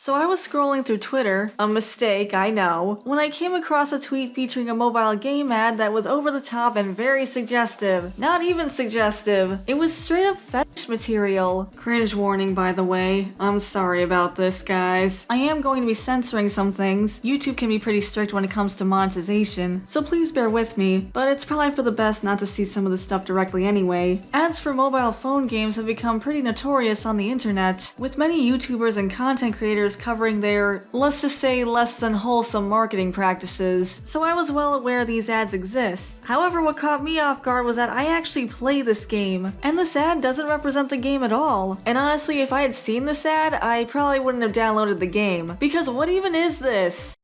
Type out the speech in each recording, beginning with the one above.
So I was scrolling through Twitter, a mistake, I know, when I came across a tweet featuring a mobile game ad that was over the top and very suggestive. Not even suggestive, it was straight up fetish material. Cringe warning, by the way. I'm sorry about this, guys. I am going to be censoring some things. YouTube can be pretty strict when it comes to monetization, so please bear with me, but it's probably for the best not to see some of this stuff directly anyway. Ads for mobile phone games have become pretty notorious on the internet, with many YouTubers and content creators covering their, let's just say, less than wholesome marketing practices, so I was well aware these ads exist. However, what caught me off guard was that I actually play this game, and this ad doesn't represent the game at all. And honestly, if I had seen this ad, I probably wouldn't have downloaded the game, because what even is this?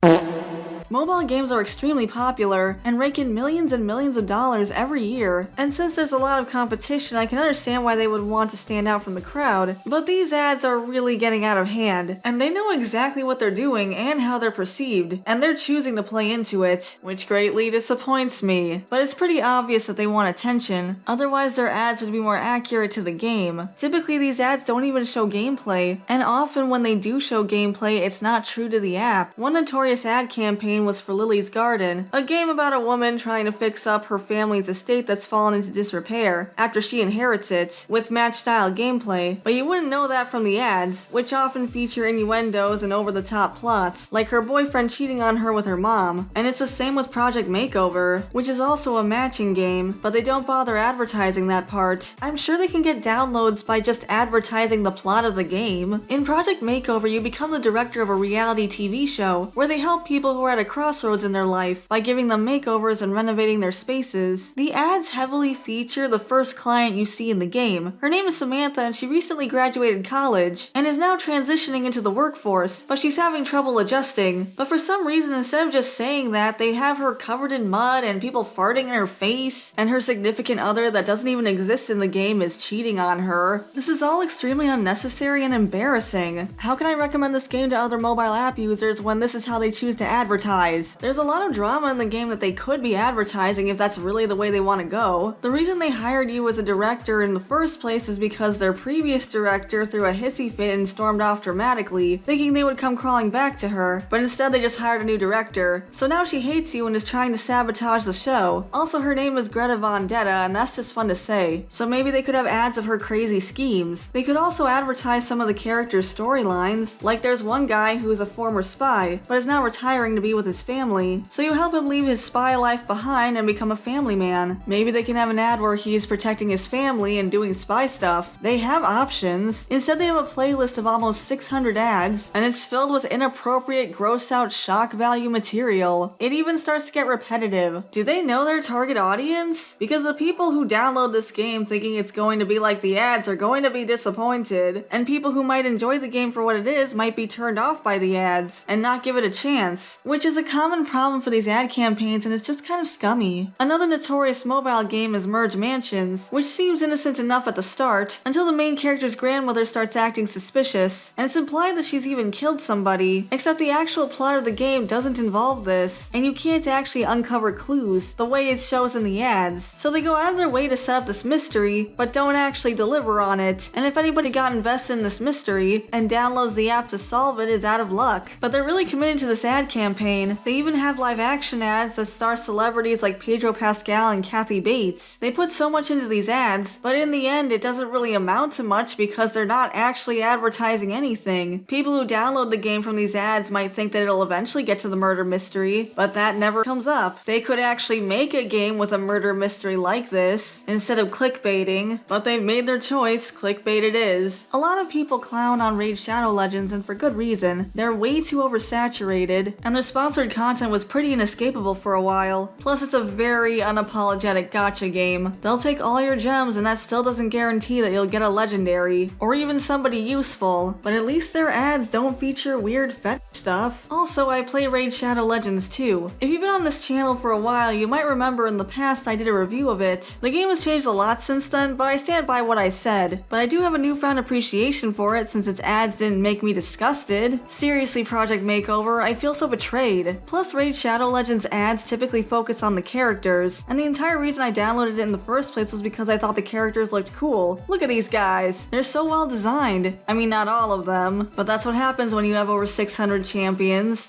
Mobile games are extremely popular and rake in millions and millions of dollars every year, and since there's a lot of competition, I can understand why they would want to stand out from the crowd, but these ads are really getting out of hand, and they know exactly what they're doing and how they're perceived, and they're choosing to play into it, which greatly disappoints me. But it's pretty obvious that they want attention, otherwise their ads would be more accurate to the game. Typically these ads don't even show gameplay, and often when they do show gameplay, it's not true to the app. One notorious ad campaign was for Lily's Garden, a game about a woman trying to fix up her family's estate that's fallen into disrepair after she inherits it, with match-style gameplay, but you wouldn't know that from the ads, which often feature innuendos and over-the-top plots, like her boyfriend cheating on her with her mom. And it's the same with Project Makeover, which is also a matching game, but they don't bother advertising that part. I'm sure they can get downloads by just advertising the plot of the game. In Project Makeover, you become the director of a reality TV show, where they help people who are at a crossroads in their life by giving them makeovers and renovating their spaces. The ads heavily feature the first client you see in the game. Her name is Samantha and she recently graduated college and is now transitioning into the workforce, but she's having trouble adjusting. But for some reason, instead of just saying that, they have her covered in mud and people farting in her face, and her significant other that doesn't even exist in the game is cheating on her. This is all extremely unnecessary and embarrassing. How can I recommend this game to other mobile app users when this is how they choose to advertise? There's a lot of drama in the game that they could be advertising if that's really the way they want to go. The reason they hired you as a director in the first place is because their previous director threw a hissy fit and stormed off dramatically, thinking they would come crawling back to her, but instead they just hired a new director. So now she hates you and is trying to sabotage the show. Also, her name is Greta Vendetta, and that's just fun to say. So maybe they could have ads of her crazy schemes. They could also advertise some of the characters' storylines, like there's one guy who is a former spy, but is now retiring to be with his family, so you help him leave his spy life behind and become a family man. Maybe they can have an ad where he's protecting his family and doing spy stuff. They have options. Instead, they have a playlist of almost 600 ads, and it's filled with inappropriate, gross out shock value material. It even starts to get repetitive. Do they know their target audience? Because the people who download this game thinking it's going to be like the ads are going to be disappointed, and people who might enjoy the game for what it is might be turned off by the ads and not give it a chance, which is a common problem for these ad campaigns, and it's just kind of scummy. Another notorious mobile game is Merge Mansions, which seems innocent enough at the start, until the main character's grandmother starts acting suspicious, and it's implied that she's even killed somebody, except the actual plot of the game doesn't involve this, and you can't actually uncover clues the way it shows in the ads. So they go out of their way to set up this mystery, but don't actually deliver on it, and if anybody got invested in this mystery and downloads the app to solve it is out of luck. But they're really committed to this ad campaign. They even have live action ads that star celebrities like Pedro Pascal and Kathy Bates. They put so much into these ads, but in the end it doesn't really amount to much because they're not actually advertising anything. People who download the game from these ads might think that it'll eventually get to the murder mystery, but that never comes up. They could actually make a game with a murder mystery like this instead of clickbaiting, but they've made their choice. Clickbait it is. A lot of people clown on Raid Shadow Legends, and for good reason. They're way too oversaturated, and their sponsored content was pretty inescapable for a while. Plus, it's a very unapologetic gacha game. They'll take all your gems, and that still doesn't guarantee that you'll get a legendary, or even somebody useful, but at least their ads don't feature weird fetish stuff. Also, I play Raid Shadow Legends too. If you've been on this channel for a while, you might remember in the past I did a review of it. The game has changed a lot since then, but I stand by what I said. But I do have a newfound appreciation for it since its ads didn't make me disgusted. Seriously, Project Makeover, I feel so betrayed. Raid. Plus, Raid Shadow Legends ads typically focus on the characters, and the entire reason I downloaded it in the first place was because I thought the characters looked cool. Look at these guys. They're so well designed. I mean, not all of them, but that's what happens when you have over 600 champions.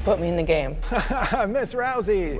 Put me in the game. Miss Rousey!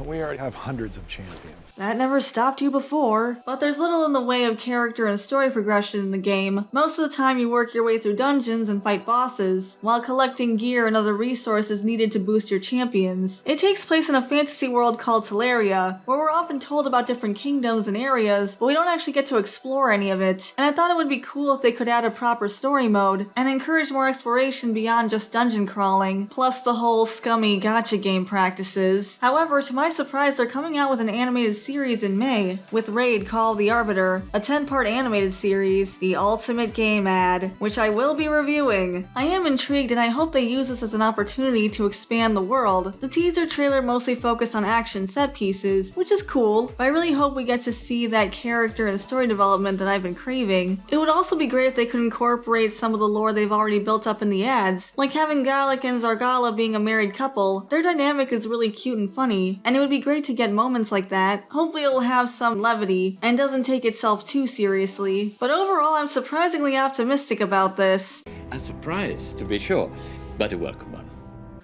We already have hundreds of champions. That never stopped you before. But there's little in the way of character and story progression in the game. Most of the time you work your way through dungeons and fight bosses, while collecting gear and other resources needed to boost your champions. It takes place in a fantasy world called Teleria, where we're often told about different kingdoms and areas, but we don't actually get to explore any of it. And I thought it would be cool if they could add a proper story mode, and encourage more exploration beyond just dungeon crawling, plus the whole scummy gacha game practices. However, to my surprise, they're coming out with an animated series in May, with Raid called The Arbiter, a 10-part animated series, the ultimate game ad, which I will be reviewing. I am intrigued and I hope they use this as an opportunity to expand the world. The teaser trailer mostly focused on action set pieces, which is cool, but I really hope we get to see that character and story development that I've been craving. It would also be great if they could incorporate some of the lore they've already built up in the ads, like having Gallic and Zargala being a married couple. Their dynamic is really cute and funny, and it would be great to get moments like that. Hopefully it'll have some levity, and doesn't take itself too seriously. But overall, I'm surprisingly optimistic about this. A surprise, to be sure, but a welcome one.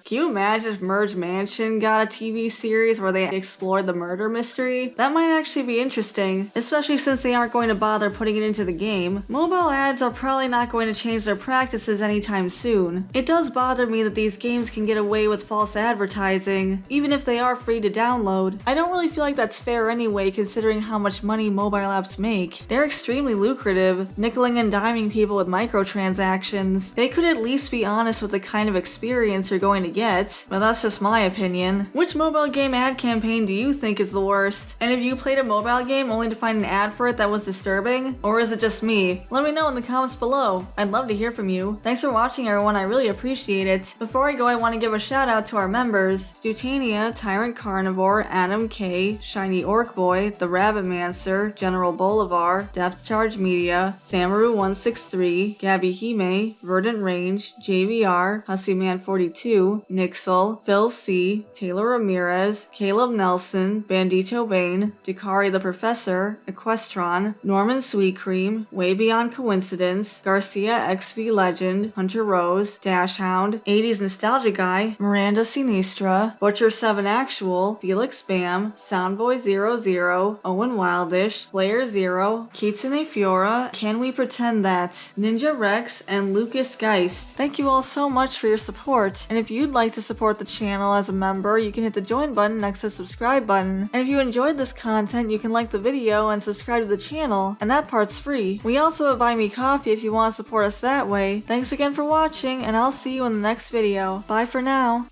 Can you imagine if Merge Mansion got a TV series where they explored the murder mystery? That might actually be interesting, especially since they aren't going to bother putting it into the game. Mobile ads are probably not going to change their practices anytime soon. It does bother me that these games can get away with false advertising, even if they are free to download. I don't really feel like that's fair anyway, considering how much money mobile apps make. They're extremely lucrative, nickeling and diming people with microtransactions. They could at least be honest with the kind of experience you're going to get, but that's just my opinion. Which mobile game ad campaign do you think is the worst? And have you played a mobile game only to find an ad for it that was disturbing? Or is it just me? Let me know in the comments below. I'd love to hear from you. Thanks for watching, everyone. I really appreciate it. Before I go, I want to give a shout out to our members: Stutania, Tyrant Carnivore, Adam K, Shiny Orc Boy, The Rabbit Mancer, General Bolivar, Depth Charge Media, Samaru163, Gabby Hime, Verdant Range, JVR, Hussyman42, Nixel, Phil C, Taylor Ramirez, Caleb Nelson, Bandito Bane, Dakari the Professor, Equestron, Norman Sweetcream, Way Beyond Coincidence, Garcia XV Legend, Hunter Rose, Dashhound, 80s Nostalgia Guy, Miranda Sinistra, Butcher7 Actual, Felix Bam, Soundboy00, Owen Wildish, Player Zero, Kitsune Fiora, Can We Pretend That, Ninja Rex, and Lucas Geist. Thank you all so much for your support, and if you'd like to support the channel as a member, you can hit the join button next to the subscribe button. And if you enjoyed this content, you can like the video and subscribe to the channel, and that part's free. We also have Buy Me Coffee if you want to support us that way. Thanks again for watching, and I'll see you in the next video. Bye for now.